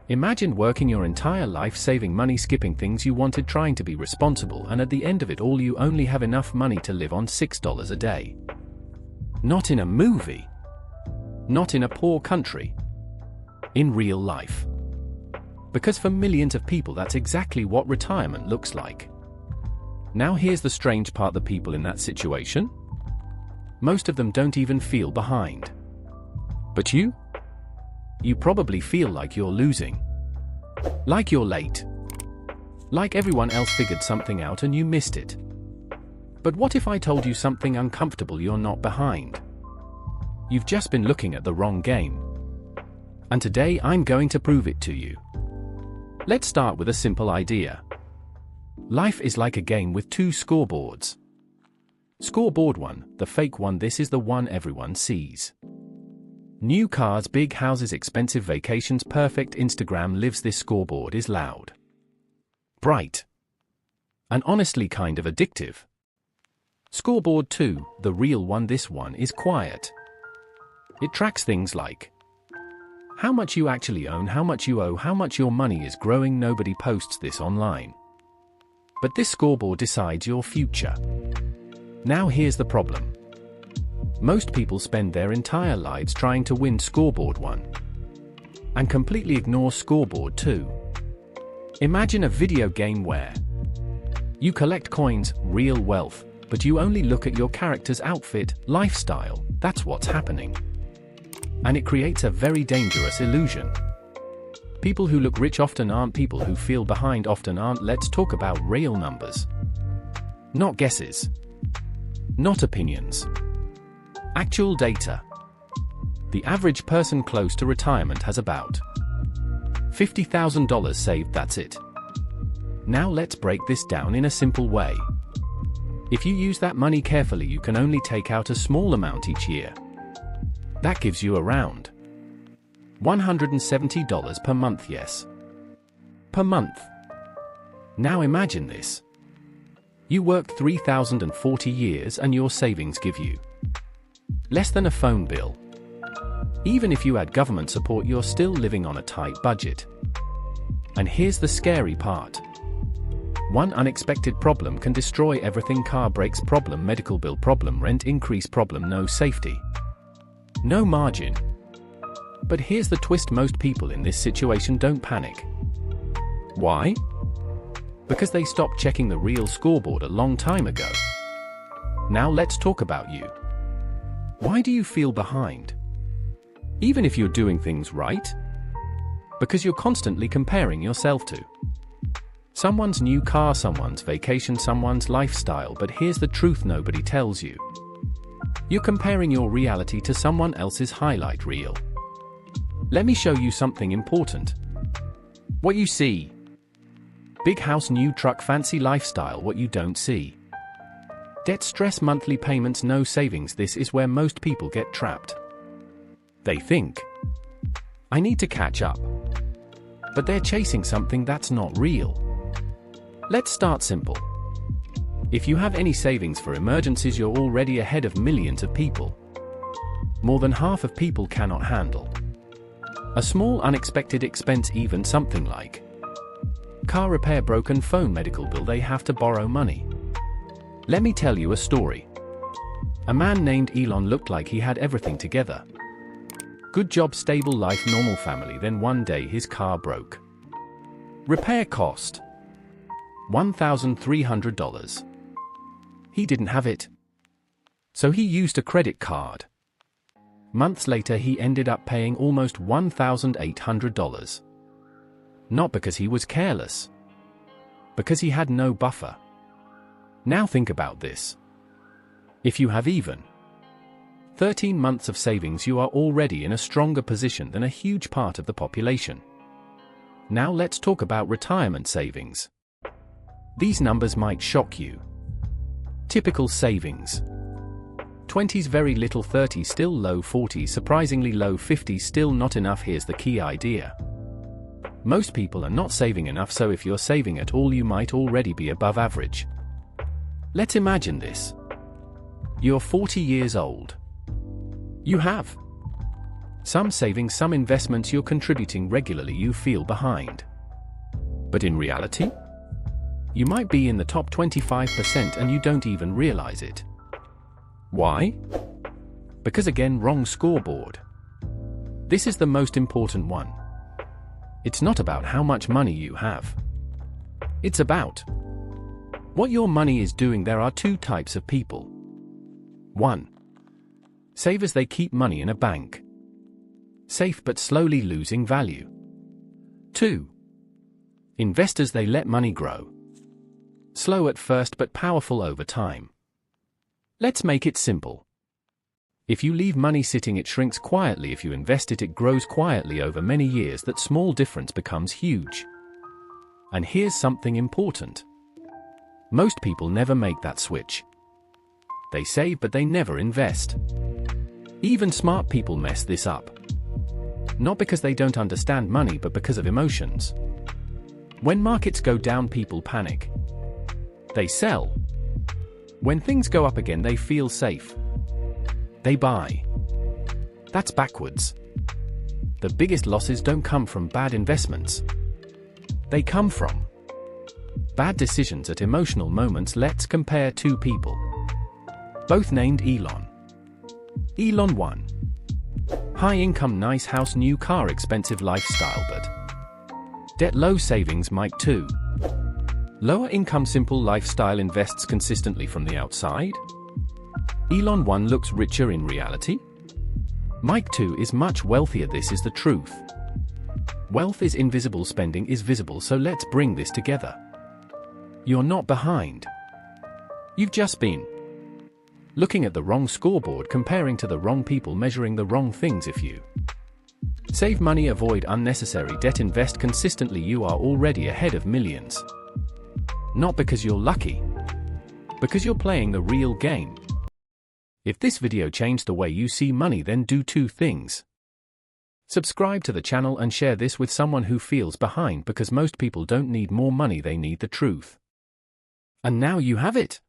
Imagine working your entire life saving money, skipping things you wanted, trying to be responsible, and at the end of it all you only have enough money to live on $6 a day. Not in a movie. Not in a poor country. In real life. Because for millions of people that's exactly what retirement looks like. Now here's the strange part: the people in that situation? Most of them don't even feel behind. But you? You probably feel like you're losing. Like you're late. Like everyone else figured something out and you missed it. But what if I told you something uncomfortable? You're not behind. You've just been looking at the wrong game. And today I'm going to prove it to you. Let's start with a simple idea. Life is like a game with two scoreboards. Scoreboard 1, the fake one. This is the one everyone sees. New cars, big houses, expensive vacations, perfect Instagram lives. This scoreboard is loud, bright, and honestly kind of addictive. Scoreboard 2, the real one. This one is quiet. It tracks things like how much you actually own, how much you owe, how much your money is growing. Nobody posts this online. But this scoreboard decides your future. Now here's the problem. Most people spend their entire lives trying to win Scoreboard 1 and completely ignore Scoreboard 2. Imagine a video game where you collect coins, real wealth, but you only look at your character's outfit, lifestyle. That's what's happening. And it creates a very dangerous illusion. People who look rich often aren't. People who feel behind often aren't. Let's talk about real numbers. Not guesses. Not opinions. Actual data. The average person close to retirement has about $50,000 saved, that's it. Now let's break this down in a simple way. If you use that money carefully, you can only take out a small amount each year. That gives you around $170 per month, yes. Per month. Now imagine this. You worked 3,040 years and your savings give you less than a phone bill. Even if you had government support, you're still living on a tight budget. And here's the scary part. One unexpected problem can destroy everything. Car breaks problem, medical bill problem, rent increase problem, no safety. No margin. But here's the twist: most people in this situation don't panic. Why? Because they stopped checking the real scoreboard a long time ago. Now let's talk about you. Why do you feel behind? Even if you're doing things right? Because you're constantly comparing yourself to someone's new car, someone's vacation, someone's lifestyle. But here's the truth nobody tells you. You're comparing your reality to someone else's highlight reel. Let me show you something important. What you see. Big house, new truck, fancy lifestyle. What you don't see. Debt, stress, monthly payments, no savings. This is where most people get trapped. They think, I need to catch up. But they're chasing something that's not real. Let's start simple. If you have any savings for emergencies, you're already ahead of millions of people. More than half of people cannot handle a small unexpected expense, even something like car repair, broken phone, medical bill. They have to borrow money. Let me tell you a story. A man named Elon looked like he had everything together. Good job, stable life, normal family. Then one day his car broke. Repair cost $1,300. He didn't have it. So he used a credit card. Months later he ended up paying almost $1,800. Not because he was careless. Because he had no buffer. Now think about this. If you have even 13 months of savings, you are already in a stronger position than a huge part of the population. Now let's talk about retirement savings. These numbers might shock you. Typical savings. 20s very little, 30s still low, 40s surprisingly low, 50s still not enough. Here's the key idea. Most people are not saving enough, so if you're saving at all, you might already be above average. Let's imagine this. You're 40 years old. You have Some savings, some investments, you're contributing regularly, you feel behind. But in reality, you might be in the top 25% and you don't even realize it. Why? Because again, wrong scoreboard. This is the most important one. It's not about how much money you have. It's about what your money is doing. There are two types of people. 1. Savers, they keep money in a bank. Safe but slowly losing value. 2. Investors, they let money grow. Slow at first but powerful over time. Let's make it simple. If you leave money sitting, it shrinks quietly. If you invest it, it grows quietly over many years. That small difference becomes huge. And here's something important. Most people never make that switch. They save but they never invest. Even smart people mess this up. Not because they don't understand money, but because of emotions. When markets go down, people panic. They sell. When things go up again, they feel safe. They buy. That's backwards. The biggest losses don't come from bad investments. They come from bad decisions at emotional moments. Let's compare two people, both named Elon. Elon 1. High income, nice house, new car, expensive lifestyle, but debt, low savings. Mike 2. Lower income, simple lifestyle, invests consistently from the outside. Elon 1 looks richer in reality. Mike 2 is much wealthier. This is the truth. Wealth is invisible, spending is visible, so let's bring this together. You're not behind. You've just been looking at the wrong scoreboard, comparing to the wrong people, measuring the wrong things. If you save money, avoid unnecessary debt, invest consistently, you are already ahead of millions. Not because you're lucky, because you're playing the real game. If this video changed the way you see money, then do two things. Subscribe to the channel and share this with someone who feels behind, because most people don't need more money, they need the truth. And now you have it.